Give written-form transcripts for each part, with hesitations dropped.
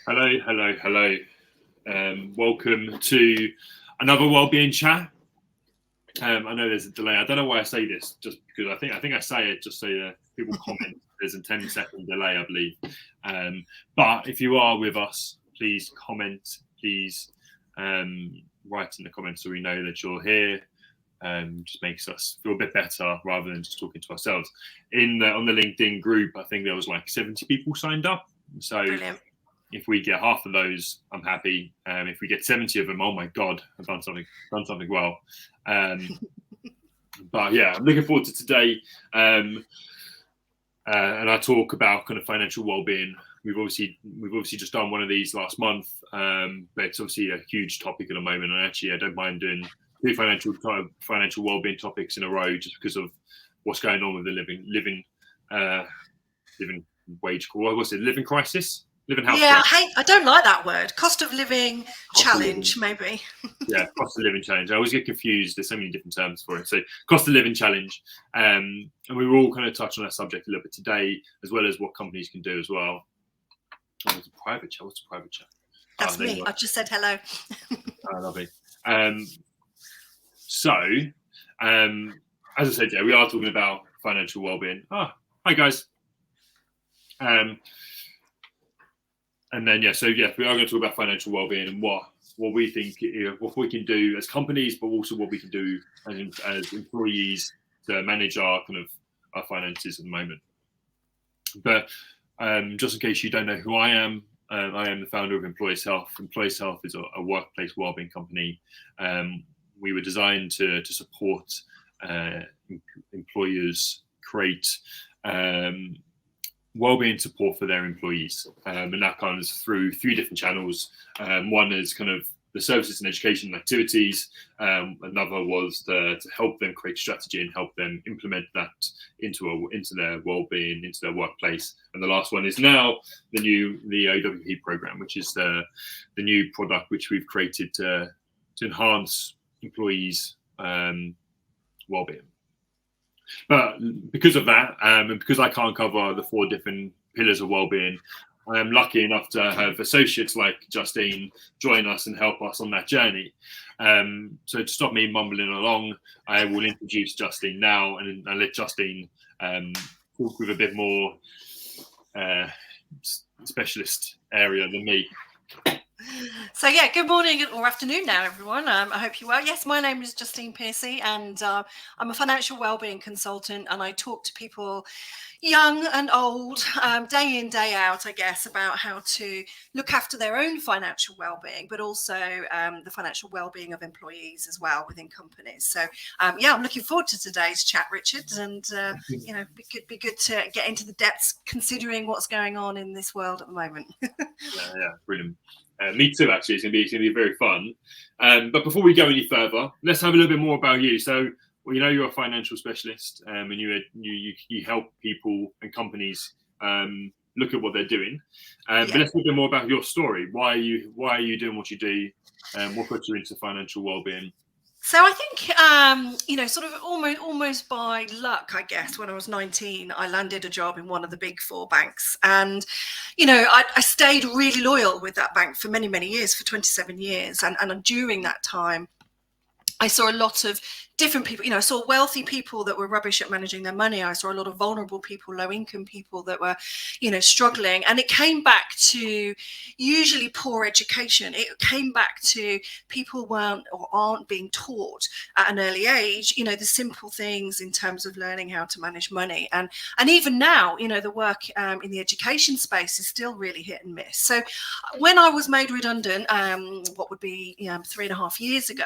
Hello. Welcome to another Wellbeing chat. I know there's a delay. I don't know why I say this, just because I think I say it just so that people comment. There's a 10-second delay, I believe. But if you are with us, please comment. Please write in the comments so we know that you're here. Just makes us feel a bit better rather than just talking to ourselves. On the LinkedIn group, I think there was like 70 people signed up. So Brilliant. If we get half of those, I'm happy. If we get 70 of them, oh my God, I've done something well. But yeah, I'm looking forward to today. And I talk about kind of financial well-being. We've obviously just done one of these last month, but it's obviously a huge topic at the moment. And actually, I don't mind doing two financial well-being topics in a row just because of what's going on with the living wage. What was it? Living crisis. Yeah, I don't like that word. Cost of living challenge, maybe. Yeah, cost of living challenge. I always get confused. There's so many different terms for it. So cost of living challenge. And we will all kind of touch on that subject a little bit today, as well as what companies can do as well. Oh, it's a private chat. What's a private chat? That's me. I just said hello. Oh, lovely. So, as I said, yeah, we are talking about financial well-being. Hi guys. And then, we are going to talk about financial well-being and what we think, what we can do as companies, but also what we can do as employees to manage our finances at the moment. But just in case you don't know who I am the founder of Employees Health. Employees Health is a workplace well-being company. We were designed to support employers create wellbeing support for their employees, and that comes through 3 different channels. One is kind of the services and education activities. Another was to help them create strategy and help them implement that into their wellbeing, into their workplace. And the last one is now the OWP program, which is the new product which we've created to enhance employees' wellbeing. But because of that, and because I can't cover the 4 different pillars of wellbeing, I am lucky enough to have associates like Justine join us and help us on that journey. So to stop me mumbling along, I will introduce Justine now, and I'll let Justine talk with a bit more specialist area than me. So yeah, good morning or afternoon now, everyone. I hope you're well. Yes, my name is Justine Piercy, and I'm a financial wellbeing consultant, and I talk to people young and old, day in, day out, I guess, about how to look after their own financial well-being, but also the financial well-being of employees as well within companies. So I'm looking forward to today's chat, Richard, and be good to get into the depths considering what's going on in this world at the moment. Yeah, brilliant. Me too, actually. It's going to be very fun. But before we go any further, let's have a little bit more about you. So, you're a financial specialist, and you help people and companies look at what they're doing. But let's talk a bit more about your story. Why are you doing what you do? What got you into financial well-being? So I think, sort of almost by luck, I guess, when I was 19, I landed a job in one of the big 4 banks. And, I stayed really loyal with that bank for many, many years, for 27 years. And during that time, I saw a lot of different people. I saw wealthy people that were rubbish at managing their money. I saw a lot of vulnerable people, low income people that were, struggling. And it came back to usually poor education. It came back to people weren't or aren't being taught at an early age, the simple things in terms of learning how to manage money. And even now, the work in the education space is still really hit and miss. So when I was made redundant, what would be 3.5 years ago,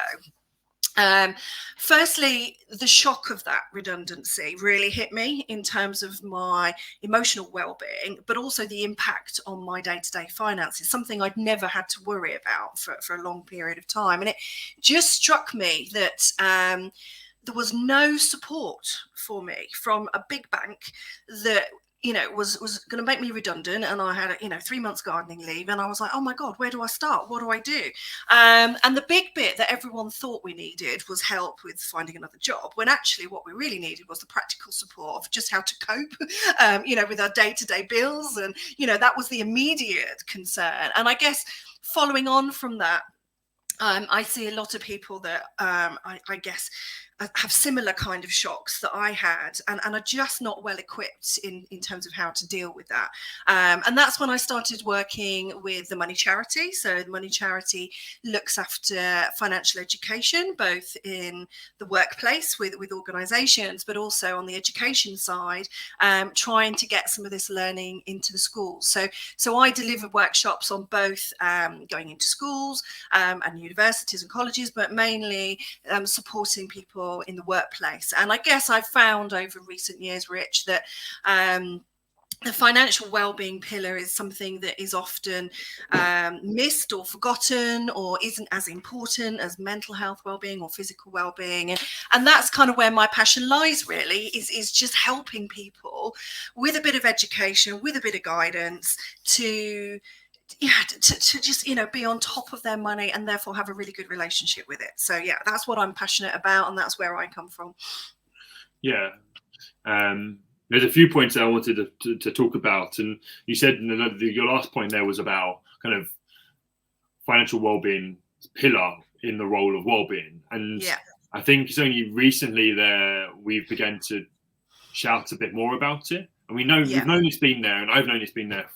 firstly, the shock of that redundancy really hit me in terms of my emotional well-being, but also the impact on my day-to-day finances, something I'd never had to worry about for a long period of time. And it just struck me that there was no support for me from a big bank that was going to make me redundant, and I had 3 months gardening leave, and I was like, oh my god, where do I start? What do I do? And the big bit that everyone thought we needed was help with finding another job, when actually what we really needed was the practical support of just how to cope with our day-to-day bills, and that was the immediate concern. And I guess following on from that, I see a lot of people that I guess have similar kind of shocks that I had, and are just not well equipped in terms of how to deal with that. And that's when I started working with the Money Charity. So the Money Charity looks after financial education, both in the workplace with organisations, but also on the education side, trying to get some of this learning into the schools. So I deliver workshops on both going into schools and universities and colleges, but mainly supporting people in the workplace. And I guess I've found over recent years, Rich, that the financial well-being pillar is something that is often missed or forgotten, or isn't as important as mental health well-being or physical well-being. And that's kind of where my passion lies, really, is just helping people with a bit of education, with a bit of guidance to just be on top of their money, and therefore have a really good relationship with it. So that's what I'm passionate about, and that's where I come from. There's a few points that I wanted to talk about, and you said your last point there was about kind of financial well-being pillar in the role of well-being, and I think it's only recently that we've begun to shout a bit more about it, and we've known it's been there, and I've known it's been there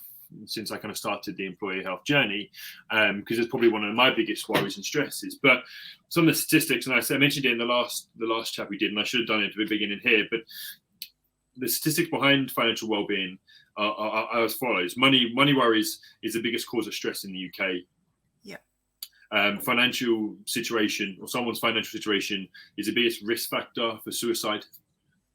since I kind of started the employee health journey, because it's probably one of my biggest worries and stresses. But some of the statistics, and I mentioned it in the last chat we did, and I should have done it at the beginning here, but the statistics behind financial well-being are as follows. Money worries is the biggest cause of stress in the UK. Financial situation, or someone's financial situation, is the biggest risk factor for suicide.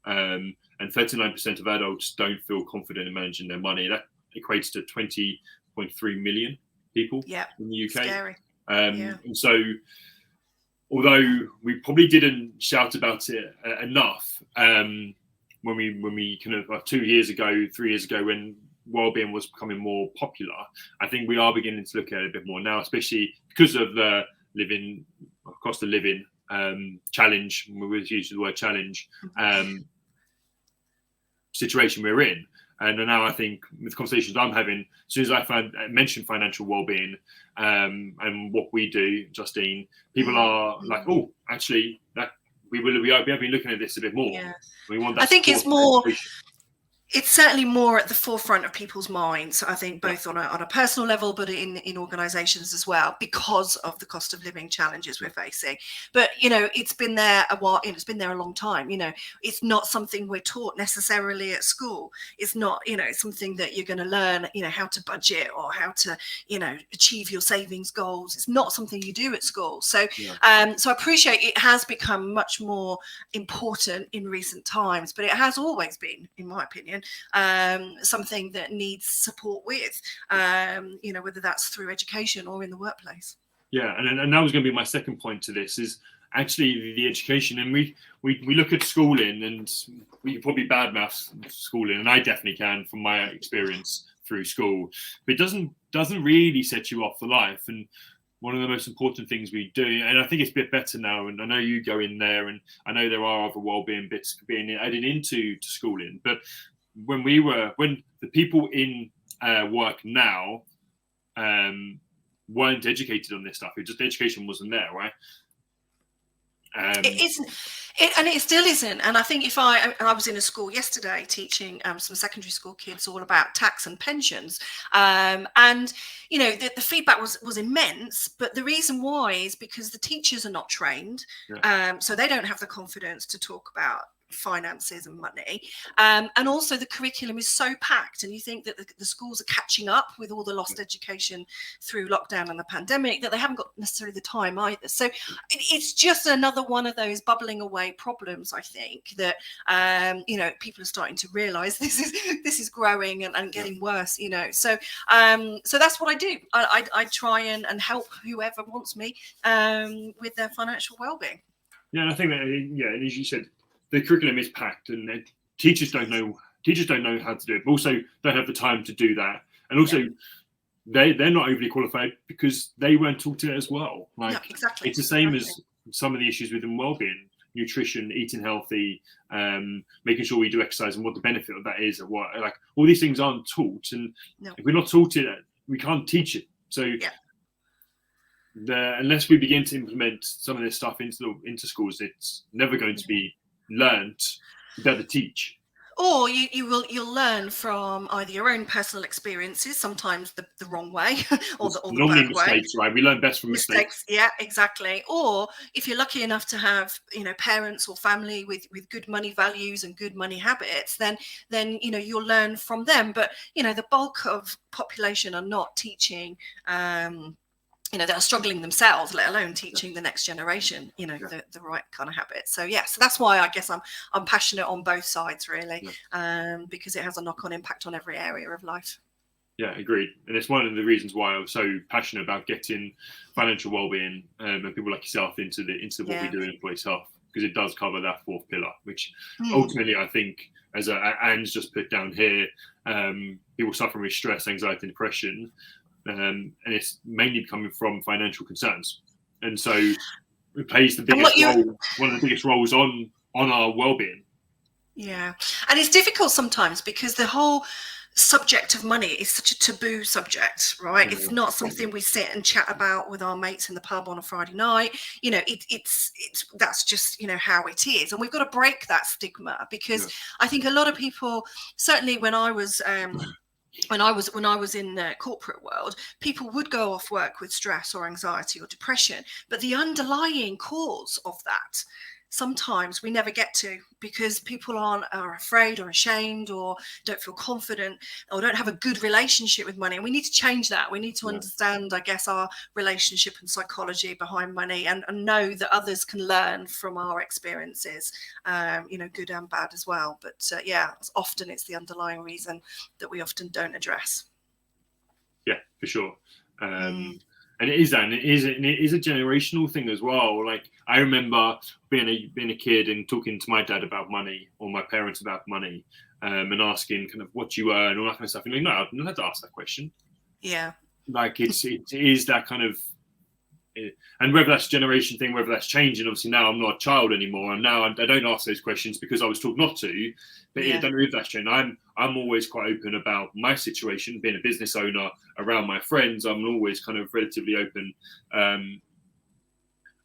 And 39% of adults don't feel confident in managing their money. That equates to 20.3 million people in the UK. Scary. And so, although we probably didn't shout about it enough when we kind of 3 years ago, when wellbeing was becoming more popular, I think we are beginning to look at it a bit more now, especially because of the cost of living challenge. We use the word challenge situation we're in. And now I think with conversations I'm having, as soon as I mentioned financial well-being and what we do, Justine, people are like, oh, actually, that we have been looking at this a bit more. Yeah. We want that. I think it's more. It's certainly more at the forefront of people's minds, I think, both on a personal level, but in organisations as well, because of the cost of living challenges we're facing. But, it's been there a while, it's been there a long time. It's not something we're taught necessarily at school. It's not, something that you're going to learn, how to budget or how to, achieve your savings goals. It's not something you do at school. So, so I appreciate it has become much more important in recent times, but it has always been, in my opinion, something that needs support with, whether that's through education or in the workplace. And that was going to be my second point to this, is actually the education. And we look at schooling, and we can probably badmouth schooling, and I definitely can from my experience through school, but it doesn't really set you up for life. And one of the most important things we do, and I think it's a bit better now, and I know you go in there, and I know there are other wellbeing bits being added into schooling, but when the people in work now weren't educated on this stuff, education wasn't there, right? It isn't, and it still isn't. And I think I was in a school yesterday teaching some secondary school kids all about tax and pensions, and the feedback was immense. But the reason why is because the teachers are not trained, so they don't have the confidence to talk about finances and money, and also the curriculum is so packed, and you think that the schools are catching up with all the lost education through lockdown and the pandemic, that they haven't got necessarily the time either. So it's just another one of those bubbling away problems, I think, that people are starting to realize this is growing and getting worse, so that's what I do. I try and help whoever wants me with their financial well-being. And I think that as you said, the curriculum is packed, and teachers don't know teachers don't know how to do it, but also don't have the time to do that. And also, they're not overly qualified because they weren't taught it as well. Like, exactly. it's the same as some of the issues within wellbeing, nutrition, eating healthy, making sure we do exercise and what the benefit of that is, and what, like, all these things aren't taught. And if we're not taught it, we can't teach it. So unless we begin to implement some of this stuff into schools, it's never going to be learned to be able to teach. Or you'll learn from either your own personal experiences, sometimes the wrong way, or the normally bad way. Mistakes, right? We learn best from mistakes. Yeah, exactly. Or if you're lucky enough to have, parents or family with good money values and good money habits, then you'll learn from them. But the bulk of population are not teaching. That are struggling themselves, let alone teaching the next generation, the right kind of habits. So so that's why I guess I'm passionate on both sides, really, because it has a knock-on impact on every area of life. Yeah, agreed. And it's one of the reasons why I was so passionate about getting financial well-being and people like yourself into what we do in employees' health, because it does cover that fourth pillar, which ultimately I think, as Anne's just put down here, people suffering with stress, anxiety, and depression. And it's mainly coming from financial concerns, and so it plays the biggest role, one of the biggest roles on our well-being. Yeah, and it's difficult sometimes because the whole subject of money is such a taboo subject, right? It's not something we sit and chat about with our mates in the pub on a Friday night. It's that's just how it is, and we've got to break that stigma, because I think a lot of people, certainly when I was in the corporate world, people would go off work with stress or anxiety or depression, but the underlying cause of that sometimes we never get to, because people are afraid or ashamed or don't feel confident or don't have a good relationship with money. And we need to change that. We need to understand, I guess, our relationship and psychology behind money, and know that others can learn from our experiences, good and bad as well. But often it's the underlying reason that we often don't address. Yeah, for sure. And it is that, and it is a generational thing as well. Like, I remember being a kid and talking to my dad about money, or my parents about money, and asking kind of what you earn, all that kind of stuff. And no, I've not had to ask that question. Yeah. Like, it is that kind of, and whether that's a generation thing, whether that's changing. Obviously now I'm not a child anymore, and now I don't ask those questions because I was taught not to. But I don't know if that's changed. I'm always quite open about my situation, being a business owner, around my friends. I'm always kind of relatively open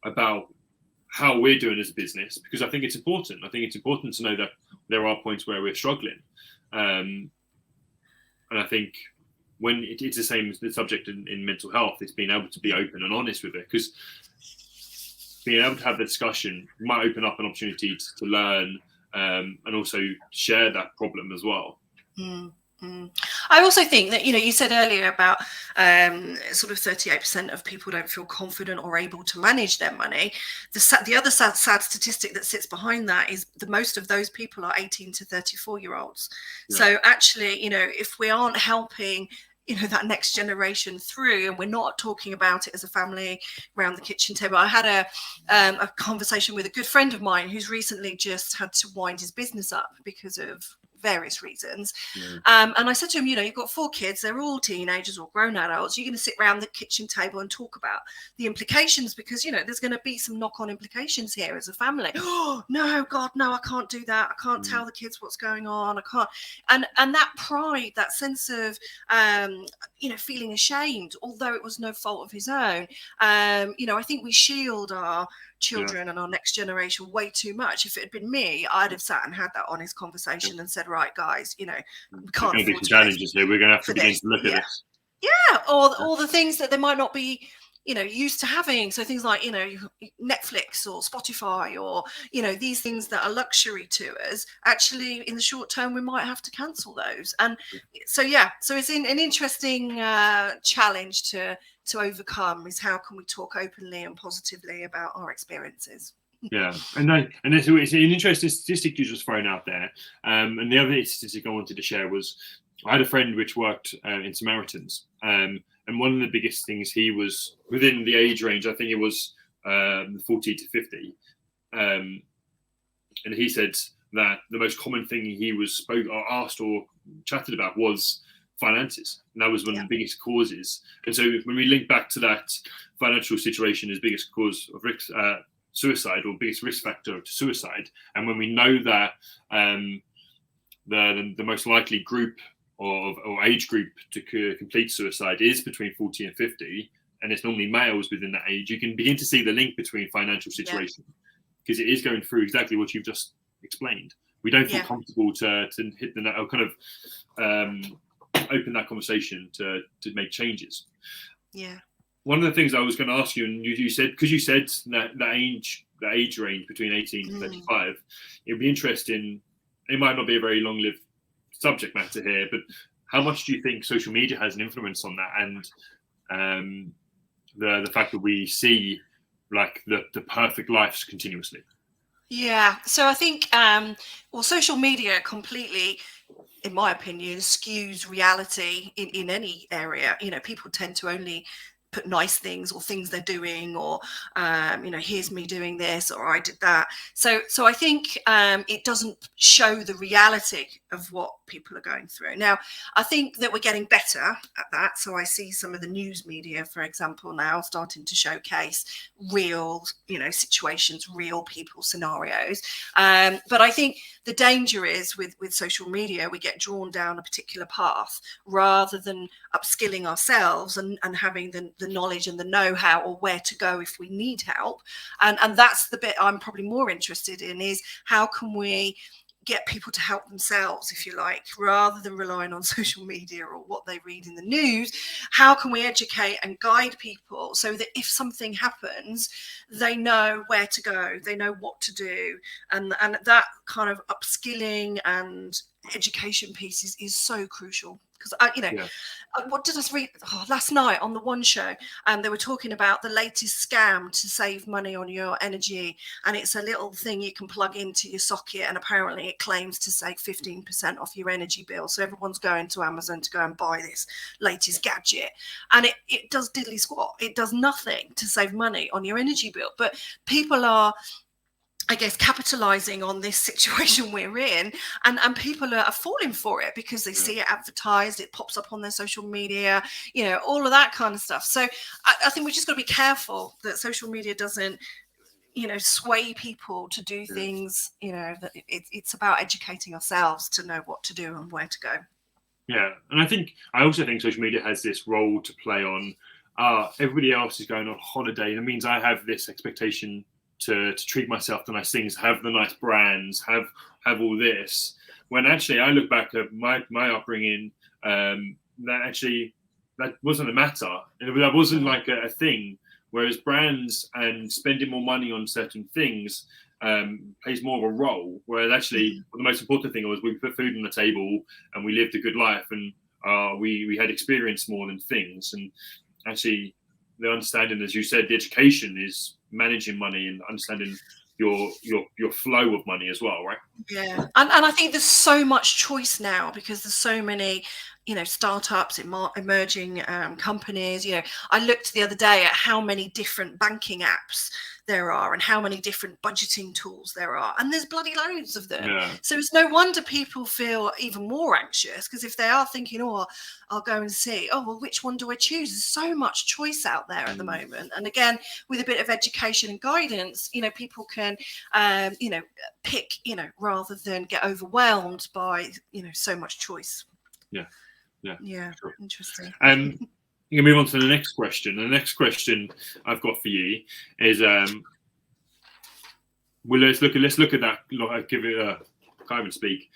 about how we're doing as a business, because I think it's important. I think it's important to know that there are points where we're struggling, and I think when it's the same as the subject in mental health, it's being able to be open and honest with it, because being able to have the discussion might open up an opportunity to learn, and also share that problem as well. I also think that, you said earlier about sort of 38% of people don't feel confident or able to manage their money. The other sad statistic that sits behind that is the most of those people are 18 to 34-year-olds. So actually, if we aren't helping that next generation through, and we're not talking about it as a family around the kitchen table. I had a conversation with a good friend of mine who's recently just had to wind his business up because of various reasons. And I said to him, you've got 4 kids, they're all teenagers or grown adults. You're going to sit around the kitchen table and talk about the implications, because there's going to be some knock-on implications here as a family. Oh no, God, no, I can't do that. I can't tell the kids what's going on. I can't. And that pride, that sense of feeling ashamed, although it was no fault of his own. I think we shield our children and our next generation way too much. If it had been me, I'd have sat and had that honest conversation and said, right, guys, we can't afford to challenges here. We're going to have to begin to look at this. Or the things that they might not be used to having. So things like Netflix or Spotify, or these things that are luxury to us, actually in the short term we might have to cancel those. And so it's an interesting challenge to overcome, is how can we talk openly and positively about our experiences. And it's an interesting statistic you just thrown out there, and the other statistic I wanted to share was, I had a friend which worked in Samaritans, and one of the biggest things, he was within the age range, I think it was 40 to 50, and he said that the most common thing he was spoke or asked or chatted about was finances, and that was one of the biggest causes. And so when we link back to that financial situation as biggest cause of suicide, or biggest risk factor to suicide, and when we know that the most likely group or age group to complete suicide is between 40 and 50, and it's normally males within that age, you can begin to see the link between financial situation, because it is going through exactly what you've just explained. We don't feel comfortable to hit the or kind of open that conversation to make changes. Yeah. One of the things I was going to ask you, and you said, because you said that the age range between 18 and 35, it'd be interesting. It might not be a very long-lived subject matter here, but how much do you think social media has an influence on that, and the fact that we see like the perfect lives continuously? Yeah, so I think well, social media completely, in my opinion, skews reality in any area. You know, people tend to only put nice things or things they're doing, or you know, here's me doing this, or I did that. So I think it doesn't show the reality of what people are going through. Now, I think that we're getting better at that. So I see some of the news media, for example, now starting to showcase real, you know, situations, real people scenarios. But I think the danger is with social media, we get drawn down a particular path rather than upskilling ourselves and having the knowledge and the know-how, or where to go if we need help. And that's the bit I'm probably more interested in, is how can we get people to help themselves, if you like, rather than relying on social media or what they read in the news. How can we educate and guide people so that if something happens, they know where to go, they know what to do, and that kind of upskilling and education piece is so crucial. Because what did I read last night on the One Show? They were talking about the latest scam to save money on your energy, and it's a little thing you can plug into your socket, and apparently it claims to save 15% off your energy bill. So everyone's going to Amazon to go and buy this latest gadget, and it does diddly squat. It does nothing to save money on your energy bill, but people are, I guess, capitalizing on this situation we're in, and people are falling for it because they see it advertised, it pops up on their social media, you know, all of that kind of stuff. So I think we just got to be careful that social media doesn't, you know, sway people to do things, you know, that it's about educating ourselves to know what to do and where to go. Yeah, and I also think social media has this role to play on. Everybody else is going on holiday, and it means I have this expectation to treat myself to nice things, have the nice brands, have all this. When actually I look back at my upbringing, that wasn't a matter. That wasn't like a thing. Whereas brands and spending more money on certain things plays more of a role. Whereas actually the most important thing was we put food on the table and we lived a good life, and we had experience more than things. And actually the understanding, as you said, the education is managing money and understanding your flow of money as well, right? Yeah, and I think there's so much choice now because there's so many, you know, startups, emerging companies. You know, I looked the other day at how many different banking apps there are and how many different budgeting tools there are, and there's bloody loads of them. Yeah. So it's no wonder people feel even more anxious, because if they are thinking, oh, I'll go and see, oh, well, which one do I choose? There's so much choice out there at the moment. And again, with a bit of education and guidance, you know, people can, you know, pick, you know, rather than get overwhelmed by, you know, so much choice. Yeah, sure. Interesting. You can move on to the next question. The next question I've got for you is, well, let's look at that. Give it a, can't even speak.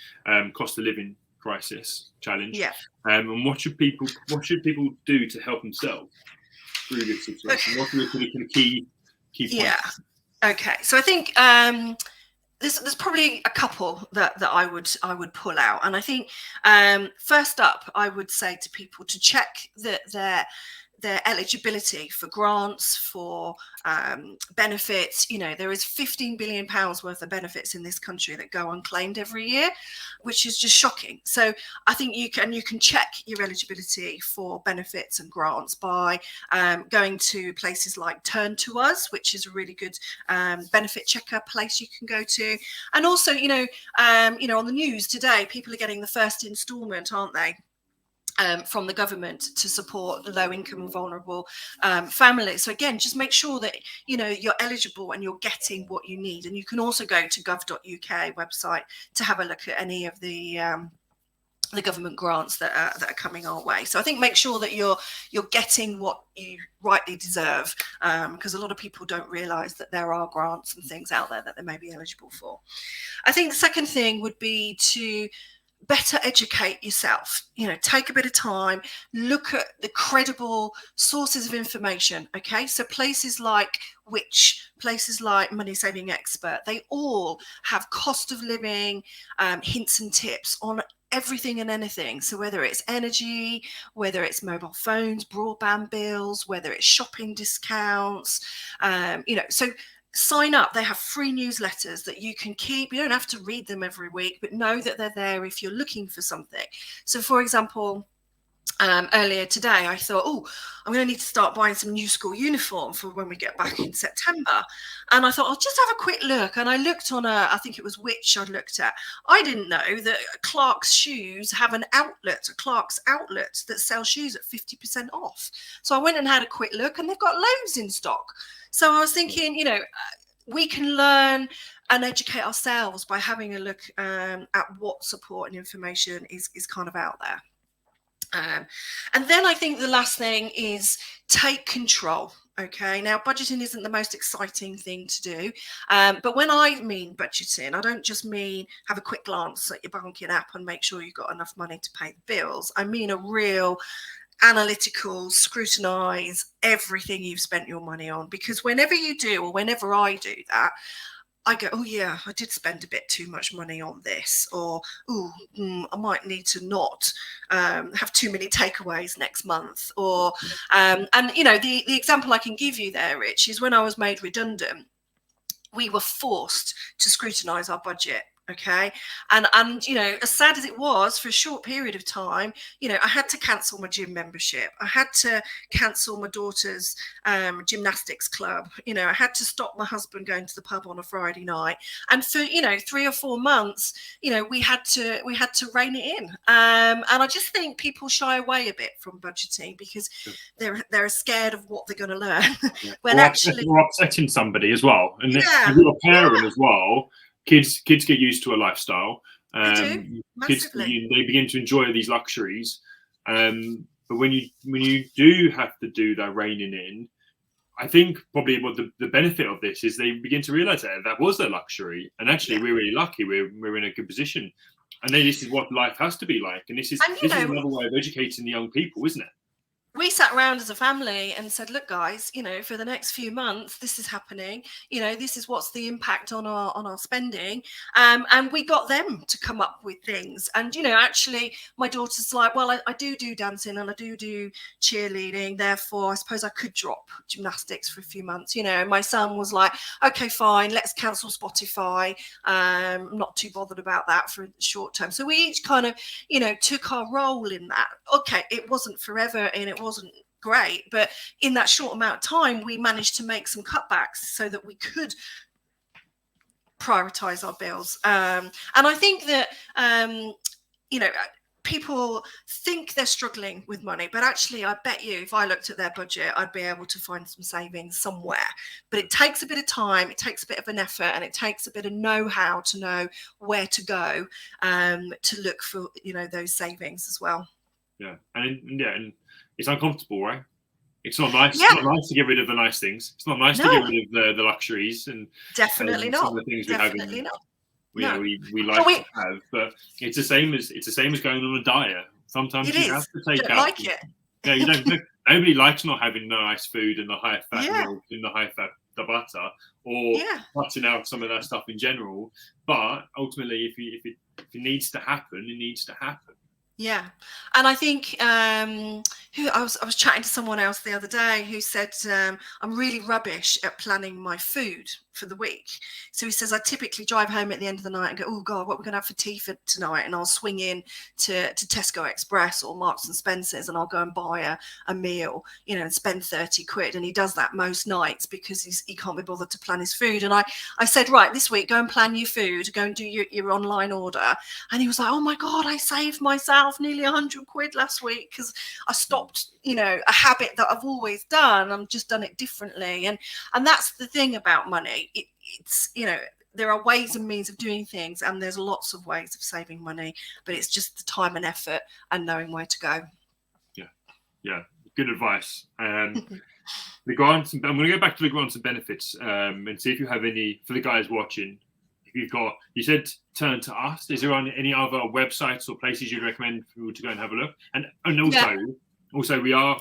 Cost of living crisis challenge. Yeah. And what should people do to help themselves through this situation? What are the key points? Yeah. Okay. So I think there's probably a couple that I would pull out, and I think first up, I would say to people to check that their eligibility for grants, for benefits. There is £15 billion worth of benefits in this country that go unclaimed every year, which is just shocking. So I think you can check your eligibility for benefits and grants by going to places like Turn to Us, which is a really good benefit checker place you can go to. And also, on the news today, people are getting the first instalment, aren't they? From the government to support low income and vulnerable families. So again, just make sure that you're eligible and you're getting what you need. And you can also go to gov.uk website to have a look at any of the government grants that are coming our way. So I think make sure that you're getting what you rightly deserve, because a lot of people don't realise that there are grants and things out there that they may be eligible for. I think the second thing would be to better educate yourself. Take a bit of time, look at the credible sources of information. Okay, so places like places like Money Saving Expert, they all have cost of living hints and tips on everything and anything. So whether it's energy, whether it's mobile phones, broadband bills, whether it's shopping discounts, so sign up. They have free newsletters that you can keep. You don't have to read them every week, but know that they're there if you're looking for something. So for example, earlier today, I thought, I'm going to need to start buying some new school uniform for when we get back in September. And I thought, I'll just have a quick look. And I looked on I think it was Which I looked at. I didn't know that Clark's Shoes have a Clark's outlet that sells shoes at 50% off. So I went and had a quick look, and they've got loads in stock. So I was thinking, we can learn and educate ourselves by having a look at what support and information is kind of out there. And then I think the last thing is take control. Okay, now budgeting isn't the most exciting thing to do, but when I mean budgeting, I don't just mean have a quick glance at your banking app and make sure you've got enough money to pay the bills. I mean a real analytical, scrutinize everything you've spent your money on, because whenever you do, or whenever I do that, I go, oh yeah, I did spend a bit too much money on this, or I might need to not have too many takeaways next month, or and the example I can give you there, Rich, is when I was made redundant, we were forced to scrutinize our budget. Okay. And as sad as it was, for a short period of time, I had to cancel my gym membership. I had to cancel my daughter's gymnastics club. I had to stop my husband going to the pub on a Friday night. And for, 3 or 4 months, we had to rein it in. And I just think people shy away a bit from budgeting because they're scared of what they're going to learn. When actually we're upsetting somebody as well. And if you're a parent as well, Kids get used to a lifestyle. Kids they begin to enjoy these luxuries. But when you do have to do that reining in, I think probably what the benefit of this is they begin to realise that was their luxury, and actually we're really lucky. We're in a good position, and then this is what life has to be like. And this is another way of educating the young people, isn't it? We sat around as a family and said, look, guys, for the next few months, this is happening. This is what's the impact on our spending. And we got them to come up with things. And, actually, my daughter's like, well, I do dancing and I do cheerleading. Therefore, I suppose I could drop gymnastics for a few months. And my son was like, OK, fine, let's cancel Spotify. I'm not too bothered about that for the short term. So we each kind of, took our role in that. OK, it wasn't forever and it wasn't great, but in that short amount of time we managed to make some cutbacks so that we could prioritize our bills. And I think that people think they're struggling with money, but actually I bet you if I looked at their budget I'd be able to find some savings somewhere. But it takes a bit of time, it takes a bit of an effort, and it takes a bit of know-how to know where to go to look for those savings as well. And it's uncomfortable, right? It's not nice. Yeah. It's not nice to get rid of the nice things. It's not nice to get rid of the luxuries and definitely not. Some of the things definitely not. We like to have, but it's the same as going on a diet. Sometimes you have to take out. Like it. Yeah, you don't. Nobody likes not having the nice food and the high fat milk and the high fat butter, or cutting out some of that stuff in general. But ultimately, if it needs to happen, it needs to happen. Yeah. And I think I was chatting to someone else the other day who said, I'm really rubbish at planning my food for the week. So he says, I typically drive home at the end of the night and go, oh God, what are we going to have for tea for tonight? And I'll swing in to Tesco Express or Marks and Spencer's, and I'll go and buy a meal, and spend 30 quid. And he does that most nights because he can't be bothered to plan his food. And I said, right, this week, go and plan your food, go and do your online order. And he was like, oh my God, I saved myself nearly 100 quid last week because I stopped, a habit that I've always done. I've just done it differently. And that's the thing about money. It's there are ways and means of doing things, and there's lots of ways of saving money, but it's just the time and effort and knowing where to go. Yeah, good advice. The grants, I'm going to go back to the grants and benefits and see if you have any for the guys watching. If you've got, you said turn to us. Is there any other websites or places you'd recommend for people to go and have a look? And also we are,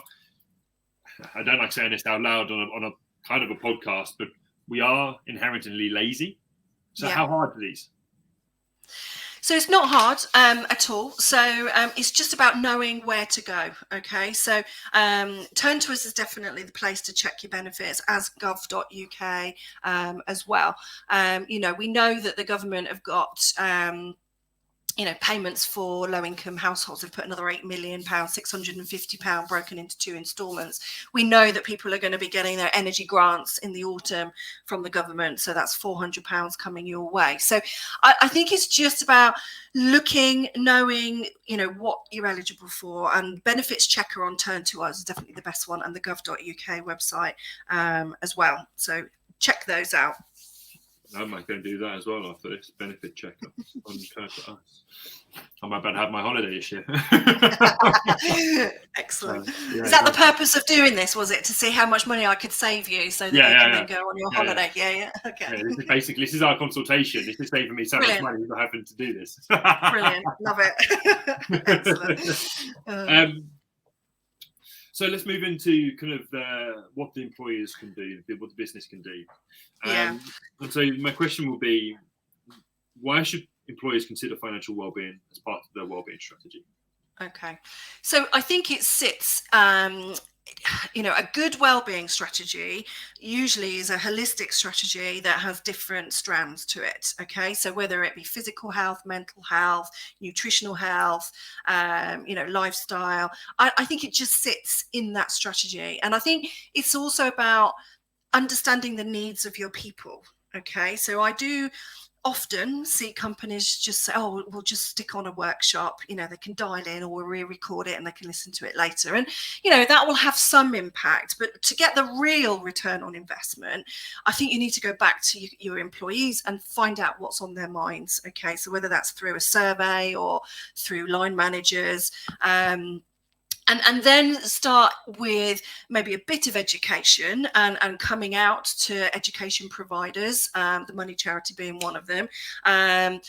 I don't like saying this out loud on a kind of a podcast, but we are inherently lazy. So how hard are these? So it's not hard at all. So it's just about knowing where to go. Okay. So Turn to Us is definitely the place to check your benefits, as gov.uk as well. We know that the government have got payments for low-income households. Have put another £8 million, £650 broken into 2 instalments. We know that people are going to be getting their energy grants in the autumn from the government, so that's £400 coming your way. So I think it's just about looking, knowing, what you're eligible for, and benefits checker on Turn to Us is definitely the best one, and the gov.uk website as well. So check those out. I might go and do that as well after this benefit checker on Turn to Us. I'm about to have my holiday this year. Excellent. Is that the purpose of doing this? Was it to see how much money I could save you so that you can then go on your holiday? Yeah. Okay. Yeah, this is our consultation. This is saving me so much money if I happen to do this. Brilliant. Love it. Excellent. So let's move into kind of what the employers can do, what the business can do. And so my question will be, why should employers consider financial wellbeing as part of their wellbeing strategy? Okay. So I think it sits, a good wellbeing strategy usually is a holistic strategy that has different strands to it. Okay. So whether it be physical health, mental health, nutritional health, lifestyle, I think it just sits in that strategy. And I think it's also about understanding the needs of your people. Okay. So I do often see companies just say, oh, we'll just stick on a workshop, they can dial in, or we'll re-record it and they can listen to it later. And, that will have some impact, but to get the real return on investment, I think you need to go back to your employees and find out what's on their minds. Okay. So whether that's through a survey or through line managers, and then start with maybe a bit of education and coming out to education providers, the Money Charity being one of them, and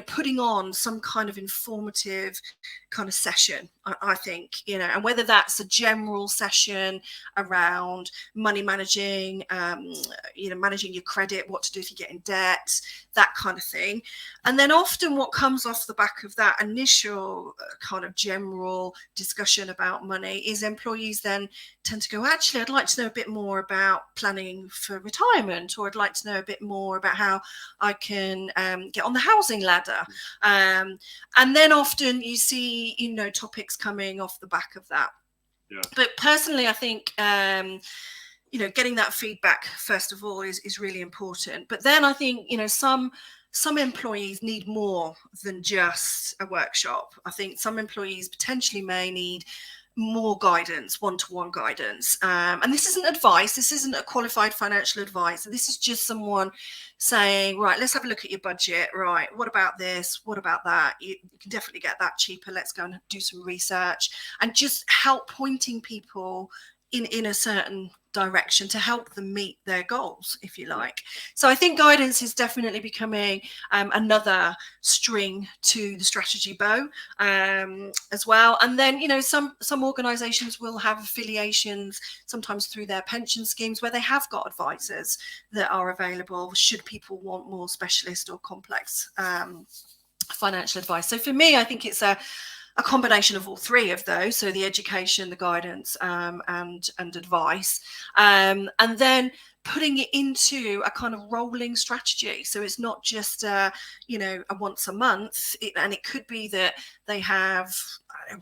putting on some kind of informative kind of session, I think, and whether that's a general session around money managing, managing your credit, what to do if you get in debt, that kind of thing. And then often what comes off the back of that initial kind of general discussion about money is employees then tend to go, actually, I'd like to know a bit more about planning for retirement, or I'd like to know a bit more about how I can get on the housing ladder. And then often you see, topics coming off the back of that. Yeah. But personally, I think, getting that feedback, first of all, is really important. But then I think, some employees need more than just a workshop. I think some employees potentially may need more guidance, one-to-one guidance. And this isn't advice. This isn't a qualified financial advisor. This is just someone saying, right, let's have a look at your budget. Right, what about this? What about that? You can definitely get that cheaper. Let's go and do some research, and just help pointing people in a certain direction to help them meet their goals, if you like. So I think guidance is definitely becoming another string to the strategy bow as well. And then, some organizations will have affiliations, sometimes through their pension schemes, where they have got advisors that are available should people want more specialist or complex financial advice. So for me, I think it's a a combination of all three of those, so the education, the guidance, and advice, and then putting it into a kind of rolling strategy. So it's not just a once a month, and it could be that they have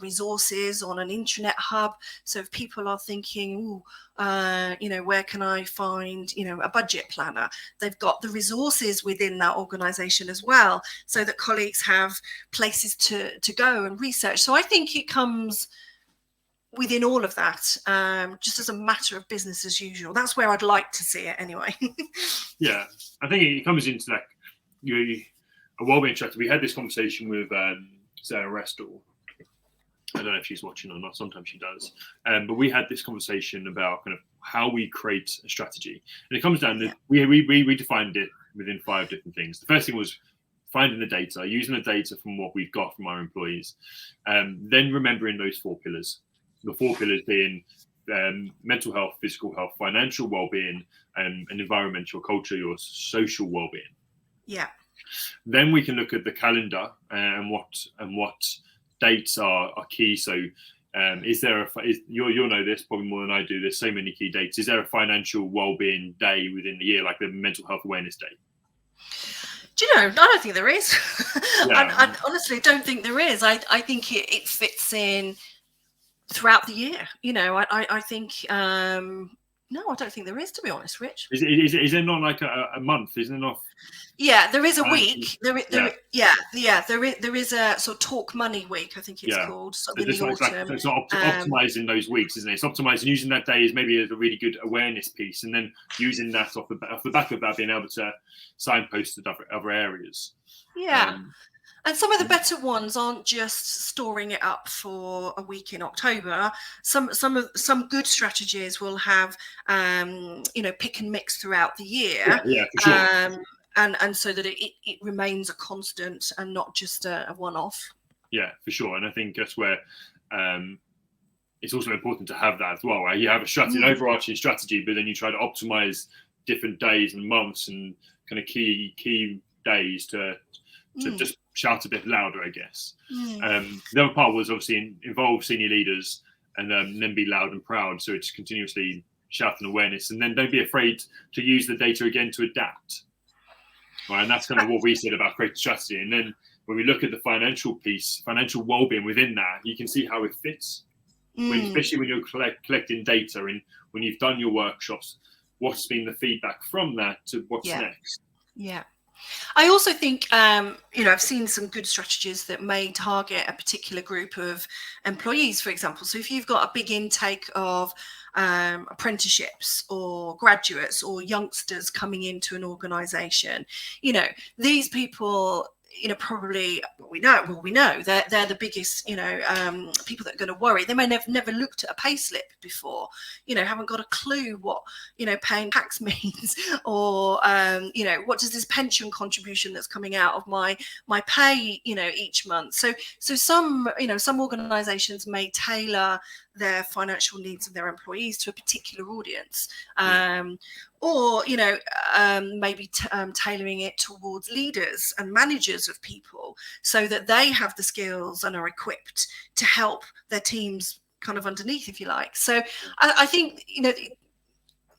resources on an intranet hub. So if people are thinking, where can I find, a budget planner? They've got the resources within that organization as well, so that colleagues have places to go and research. So I think it comes within all of that, just as a matter of business as usual. That's where I'd like to see it anyway. Yeah, I think it comes into that, a wellbeing chapter. We had this conversation with Sarah Restall. I don't know if she's watching or not. Sometimes she does. But we had this conversation about kind of how we create a strategy. And it comes down to, we defined it within 5 different things. The first thing was finding the data, using the data from what we've got from our employees. Then remembering those 4 pillars. The 4 pillars being mental health, physical health, financial well-being, and environmental, culture, or social well-being. Yeah. Then we can look at the calendar and what dates are key. So is there you'll know this probably more than I do, there's so many key dates. Is there a financial well-being day within the year, like the mental health awareness day? Do you know, I don't think there is. Yeah. I honestly don't think there is. I think it fits in throughout the year. I think no, I don't think there is, to be honest, Rich. Is there not like a month? Isn't it not? Yeah, there is a week. There is a sort of Talk Money Week, I think it's called. So in the autumn. It's not optimizing those weeks, isn't it? It's optimizing, using that day as maybe as a really good awareness piece, and then using that off the back of that, being able to signpost to other areas. Yeah. And some of the better ones aren't just storing it up for a week in October. Some good strategies will have pick and mix throughout the year. Yeah, for sure. And so that it remains a constant and not just a one-off. Yeah, for sure. And I think that's where it's also important to have that as well, right? You have a strategy, an overarching strategy, but then you try to optimize different days and months and kind of key days to just shout a bit louder, I guess. The other part was obviously involve senior leaders and then be loud and proud. So it's continuously shouting awareness, and then don't be afraid to use the data again to adapt. Right, and that's kind of what we said about creating strategy. And then when we look at the financial piece, financial well-being within that, you can see how it fits. Especially when you're collecting data and when you've done your workshops, what's been the feedback from that to what's next. Yeah. I also think, I've seen some good strategies that may target a particular group of employees, for example. So if you've got a big intake of apprenticeships or graduates or youngsters coming into an organization, these people, probably we know they're the biggest, people that are going to worry. They may never looked at a pay slip before, haven't got a clue what, paying tax means, or, what does this pension contribution that's coming out of my pay, each month. So some organizations may tailor their financial needs of their employees to a particular audience, or maybe tailoring it towards leaders and managers of people, so that they have the skills and are equipped to help their teams kind of underneath, if you like. So I think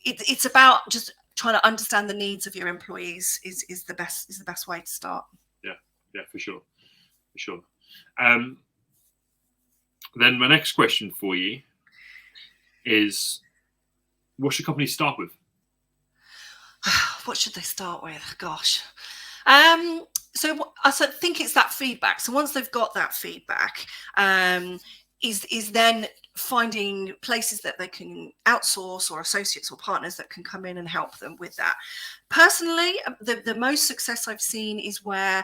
it's about just trying to understand the needs of your employees is the best way to start. Yeah, for sure. Then my next question for you is, what should companies start with? What should they start with? Gosh. So I think it's that feedback. So once they've got that feedback, is then finding places that they can outsource, or associates or partners that can come in and help them with that. Personally, the most success I've seen is where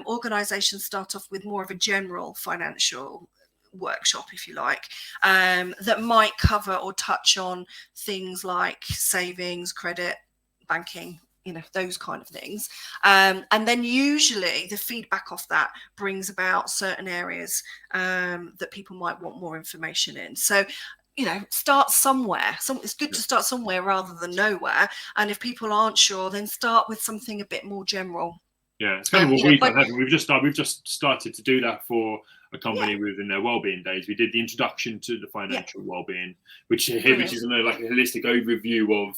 organizations start off with more of a general financial workshop, if you like, that might cover or touch on things like savings, credit, banking, those kind of things. And then usually the feedback off that brings about certain areas that people might want more information in. So, start somewhere. It's good to start somewhere rather than nowhere. And if people aren't sure, then start with something a bit more general. Yeah, it's kind of what we've done. We've just started to do that for a company within their wellbeing days. We did the introduction to the financial wellbeing, which is like a holistic overview of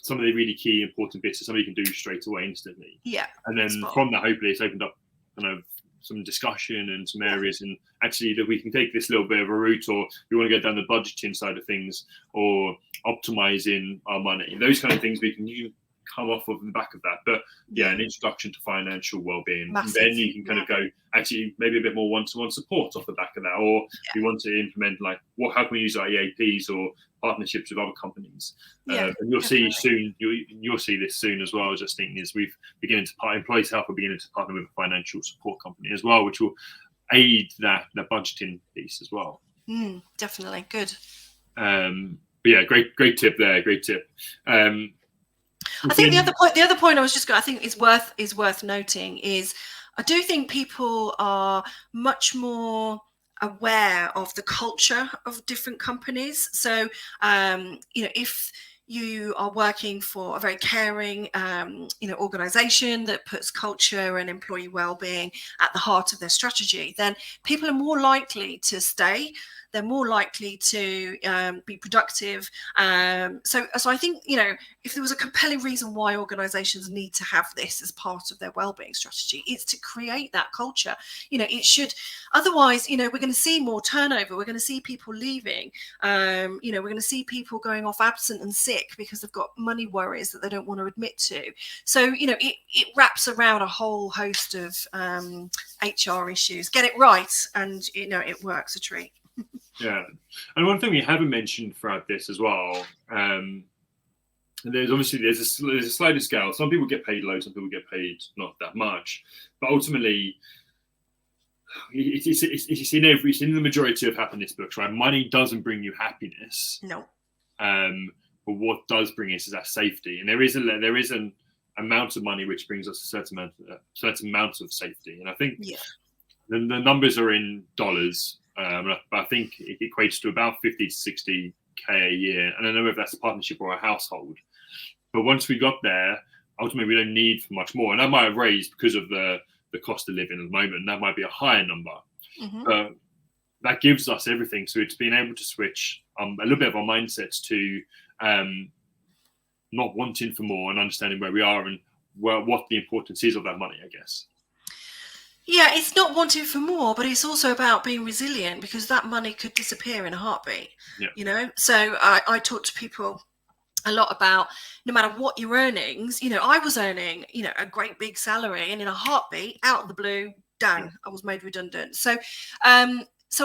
some of the really key important bits that somebody can do straight away instantly. And then from that, hopefully it's opened up kind of some discussion and some areas, and actually that we can take this little bit of a route, or we want to go down the budgeting side of things, or optimizing our money. Those kind of things we can come off of the back of that. But an introduction to financial well-being. And then you can kind of go actually maybe a bit more one-to-one support off the back of that, or we want to implement like how can we use our EAPs or partnerships with other companies. And you'll see soon, you'll see this soon as well, Justine, is we've beginning to Employees Health are beginning to partner with a financial support company as well, which will aid that budgeting piece as well. Definitely good. But great tip there, great tip. I think the other point I was just going, I think is worth noting is I do think people are much more aware of the culture of different companies. So if you are working for a very caring organization that puts culture and employee well-being at the heart of their strategy, then people are more likely to stay. They're more likely to be productive. So I think, if there was a compelling reason why organizations need to have this as part of their wellbeing strategy, it's to create that culture. It should, otherwise, we're going to see more turnover. We're going to see people leaving. We're going to see people going off absent and sick because they've got money worries that they don't want to admit to. So, it wraps around a whole host of HR issues. Get it right, and, it works a treat. Yeah, and one thing we haven't mentioned throughout this as well, there's a sliding scale. Some people get paid low, some people get paid not that much, but ultimately, it's in the majority of happiness books, right? Money doesn't bring you happiness. No. But what does bring us is that safety, and there is an amount of money which brings us a certain amount of safety, and I think the numbers are in dollars. But I think it equates to about 50 to 60K a year. And I don't know if that's a partnership or a household. But once we got there, ultimately, we don't need for much more. And that might have raised because of the cost of living at the moment. That might be a higher number. But that gives us everything. So it's being able to switch a little bit of our mindsets to not wanting for more and understanding where we are and what the importance is of that money, I guess. Yeah, it's not wanting for more, but it's also about being resilient, because that money could disappear in a heartbeat. So I talk to people a lot about, no matter what your earnings, I was earning, a great big salary, and in a heartbeat, out of the blue, dang, I was made redundant. So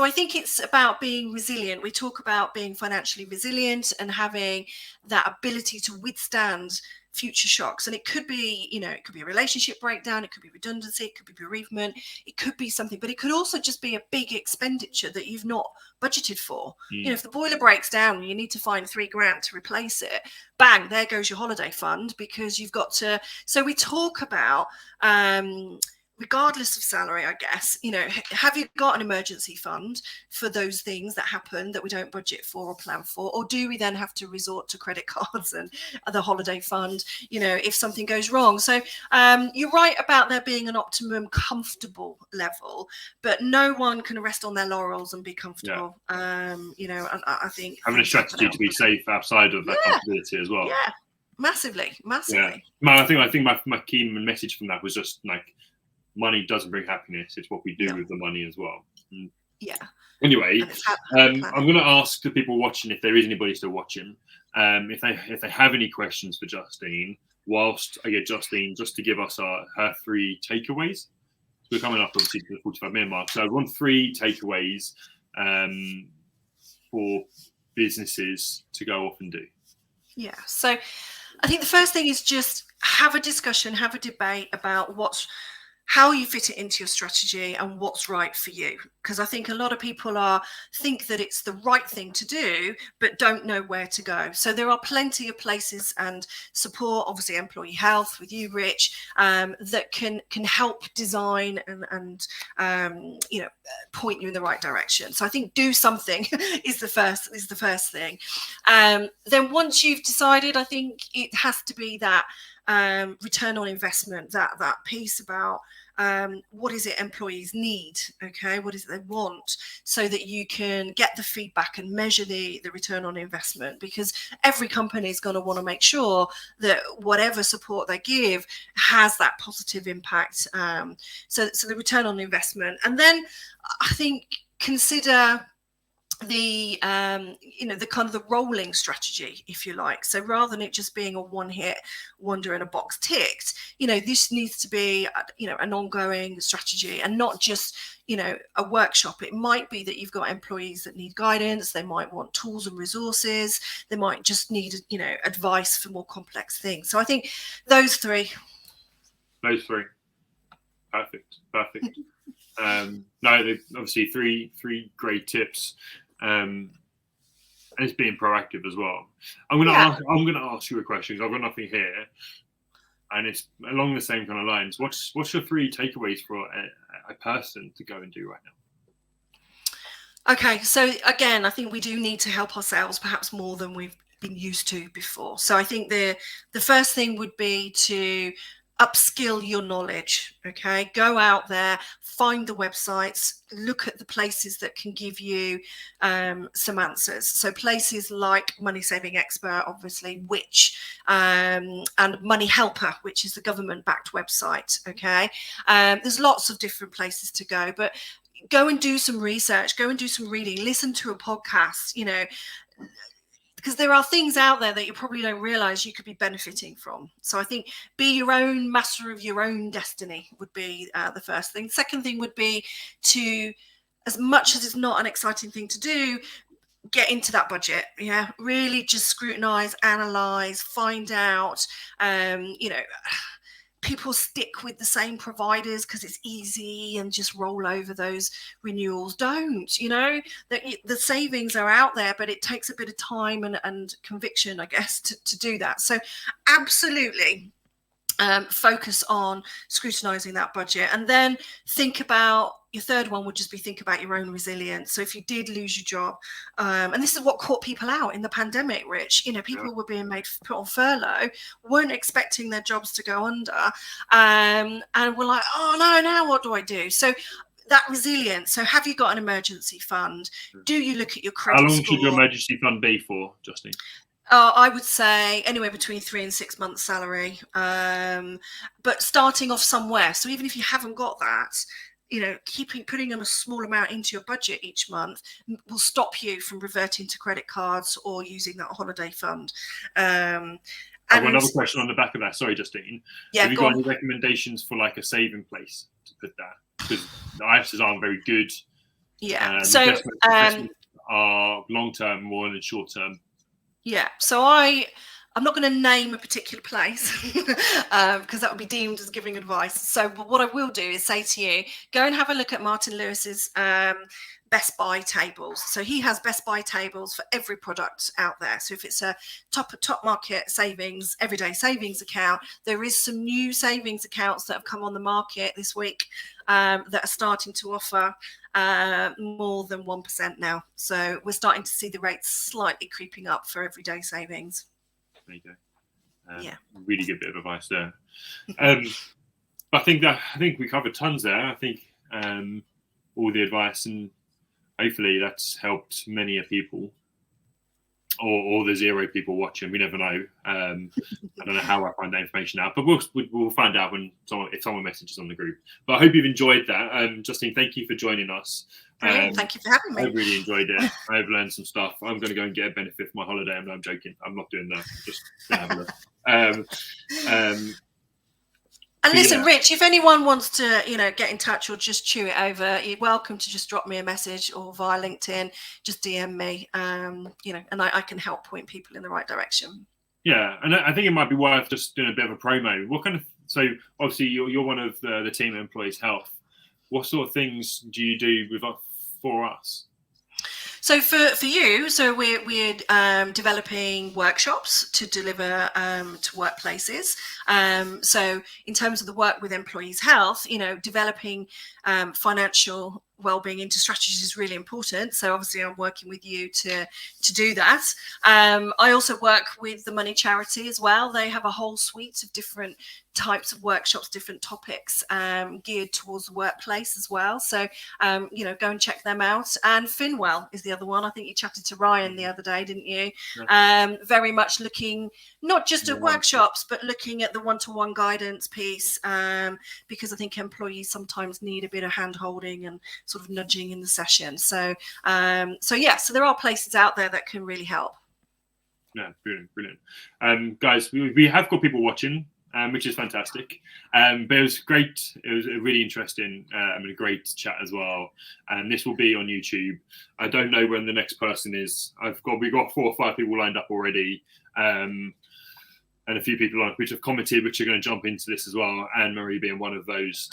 I think it's about being resilient. We talk about being financially resilient and having that ability to withstand future shocks. And it could be, it could be a relationship breakdown, it could be redundancy, it could be bereavement, it could be something, but it could also just be a big expenditure that you've not budgeted for. If the boiler breaks down and you need to find $3,000 to replace it, bang, there goes your holiday fund, because you've got to. So we talk about regardless of salary, I guess, have you got an emergency fund for those things that happen that we don't budget for or plan for? Or do we then have to resort to credit cards and the holiday fund, if something goes wrong? So you're right about there being an optimum comfortable level, but no one can rest on their laurels and be comfortable. And I think having a strategy to be safe outside of that comfortability as well. Yeah, massively. Yeah. I think my key message from that was just like, money doesn't bring happiness. It's what we do with the money as well. Yeah. Anyway, I'm going to ask the people watching, if there is anybody still watching, if they have any questions for Justine, whilst I get Justine just to give us her 3 takeaways. So we're coming up obviously to the 45-minute mark. So I want 3 takeaways for businesses to go off and do. Yeah. So I think the first thing is just have a discussion, have a debate about how you fit it into your strategy and what's right for you. Because I think a lot of people think that it's the right thing to do, but don't know where to go. So there are plenty of places and support, obviously Employee Health with you, Rich, that can help design and point you in the right direction. So I think do something is the first thing. Then once you've decided, I think it has to be that return on investment, that piece about what is it employees need, okay, what is it they want, so that you can get the feedback and measure the return on investment, because every company is going to want to make sure that whatever support they give has that positive impact. So the return on investment. And then I think consider the the kind of the rolling strategy, if you like. So rather than it just being a one hit wonder and a box ticked, this needs to be an ongoing strategy, and not just a workshop. It might be that you've got employees that need guidance, they might want tools and resources, they might just need advice for more complex things. So I think those three. Perfect. No, obviously three great tips. And it's being proactive as well. I'm gonna ask you a question, because I've got nothing here, and it's along the same kind of lines. What's your 3 takeaways for a person to go and do right now? Okay, so again, I think we do need to help ourselves, perhaps more than we've been used to before. So I think the first thing would be to upskill your knowledge. Okay, go out there, find the websites, look at the places that can give you some answers. So places like Money Saving Expert, obviously, which and Money Helper, which is the government-backed website. Okay, there's lots of different places to go, but go and do some research, go and do some reading, listen to a podcast, because there are things out there that you probably don't realize you could be benefiting from. So I think be your own master of your own destiny would be the first thing. Second thing would be to, as much as it's not an exciting thing to do, get into that budget. Really just scrutinize, analyze, find out. People stick with the same providers because it's easy and just roll over those renewals. Don't, the savings are out there, but it takes a bit of time and conviction, I guess, to do that. So absolutely focus on scrutinizing that budget. And then think about, your third one would just be think about your own resilience. So if you did lose your job, and this is what caught people out in the pandemic, Rich, people were being put on furlough, weren't expecting their jobs to go under, and were like, oh no, now what do I do? So that resilience. So have you got an emergency fund? Do you look at your credit score? How long should your emergency fund be for, Justine? I would say anywhere between 3 and 6 months salary, but starting off somewhere. So even if you haven't got that, putting in a small amount into your budget each month will stop you from reverting to credit cards or using that holiday fund. I've got another question on the back of that. Sorry, Justine. Yeah, have you got any recommendations for like a saving place to put that? Because the ISAs aren't very good. Yeah. So investments are long term more than short term. Yeah. So I'm not going to name a particular place because that would be deemed as giving advice. So what I will do is say to you, go and have a look at Martin Lewis's best buy tables. So he has best buy tables for every product out there. So if it's a top market savings, everyday savings account, there is some new savings accounts that have come on the market this week that are starting to offer more than 1% now. So we're starting to see the rates slightly creeping up for everyday savings. There you go. Really good bit of advice there. I think we covered tons there. I think all the advice, and hopefully that's helped many a people, or the 0 people watching. We never know. I don't know how I find that information out, but we'll find out if someone messages on the group. But I hope you've enjoyed that. Justine, thank you for joining us. Thank you for having me. I really enjoyed it. I've learned some stuff. I'm going to go and get a benefit for my holiday. I'm joking. I'm not doing that. Just gonna have a look. And listen, Rich, if anyone wants to, get in touch or just chew it over, you're welcome to just drop me a message or via LinkedIn, just DM me, and I can help point people in the right direction. Yeah, and I think it might be worth just doing a bit of a promo. So obviously you're one of the team employees health. What sort of things do you do for us? So for you, so we're developing workshops to deliver to workplaces. So in terms of the work with employees' health, developing financial wellbeing into strategies is really important. So obviously I'm working with you to do that. I also work with the Money Charity as well. They have a whole suite of different types of workshops, different topics geared towards the workplace as well. So, you know, go and check them out. And Finwell is the other one. I think you chatted to Ryan the other day, didn't you? Yeah. Very much looking not just at workshops, but looking at the one-to-one guidance piece, because I think employees sometimes need a bit of hand-holding and sort of nudging in the session. So, so there are places out there that can really help. Yeah, brilliant. Guys, we have got people watching, which is fantastic. But it was great. It was a really interesting and a great chat as well. And this will be on YouTube. I don't know when the next person is. We've got 4 or 5 people lined up already. And a few people which have commented, which are going to jump into this as well. Anne Marie being one of those.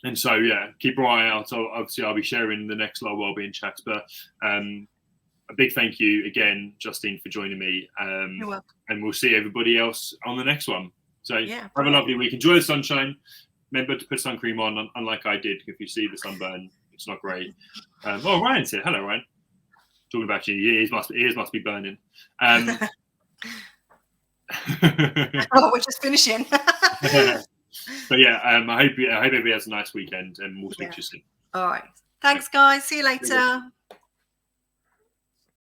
And so, yeah, keep your eye out. So obviously, I'll be sharing the next lot of wellbeing chats. But a big thank you again, Justine, for joining me. You're welcome. And we'll see everybody else on the next one. So yeah, have a lovely week. Enjoy the sunshine. Remember to put sun cream on, unlike I did. If you see the sunburn, it's not great. Ryan's here. Hello, Ryan. Talking about you. Your ears must be burning. Oh, we're just finishing. But yeah, I hope everybody has a nice weekend, and we'll speak to you soon. All right. Thanks, guys. See you later.